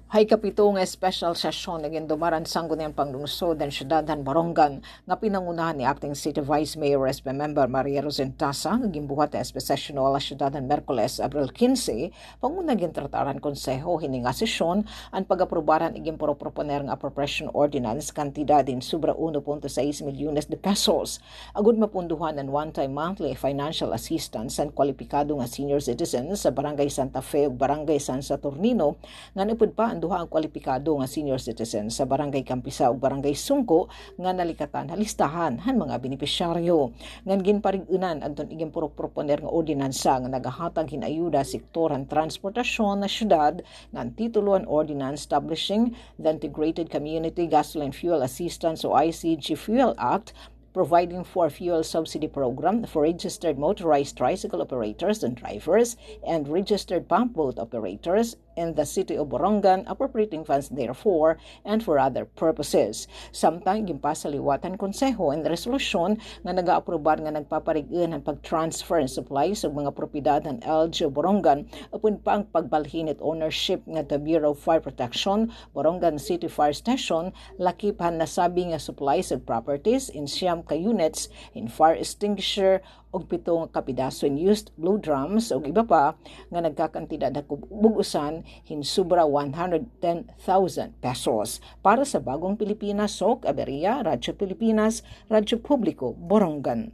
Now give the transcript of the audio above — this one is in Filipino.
Hay kapito nga special session naging dumaran sangguniang panglungsod ng syudadhan Borongan nga pinangunahan ni Acting City Vice Mayor SP Member Maria Rosentasa naging buhat ng session wala syudadhan Merkules, Abril 15, panguna naging trataran konseho hini nga sesyon ang pag-aprobaran iging proponer nga appropriation ordinance kantidad din sobra 1.6 milyones de pesos. Agud mapunduhan ng one-time monthly financial assistance ang kwalipikado nga senior citizens sa Barangay Santa Fe ug Barangay San Saturnino nga napud pa duha ang kwalipikado nga senior citizen sa Barangay Kampisa ug Barangay Sungko nga nalikatan halistahan han mga benepisyaryo. Ngan ginparigunan anton iging proponer nga ordinansa nga nagahatag hinayuda sektoran transportasyon na syudad nga tituluan ordinance establishing the Integrated Community Gasoline Fuel Assistance o ICG Fuel Act, providing for fuel subsidy program for registered motorized tricycle operators and drivers and registered pump boat operators in the city of Borongan, appropriating funds therefore and for other purposes. Samtang gimpasaliwatan konseho ang resolusyon nga nagaaprobar nga nagpaparigan ang pag-transfer and supplies sa mga propiedad ng LGU Borongan upon pa ang pagbalhinit ownership nga the Bureau of Fire Protection, Borongan City Fire Station, lakipan nasabi nga supplies of properties in siyam ka units in fire extinguisher og 7 kapidaso in used blue drums og iba pa nga nagkakantidad na bugusan hinsubra 110,000 pesos. Para sa Bagong Pilipinas, Sok Aberia, Radyo Pilipinas, Radyo Publiko, Borongan.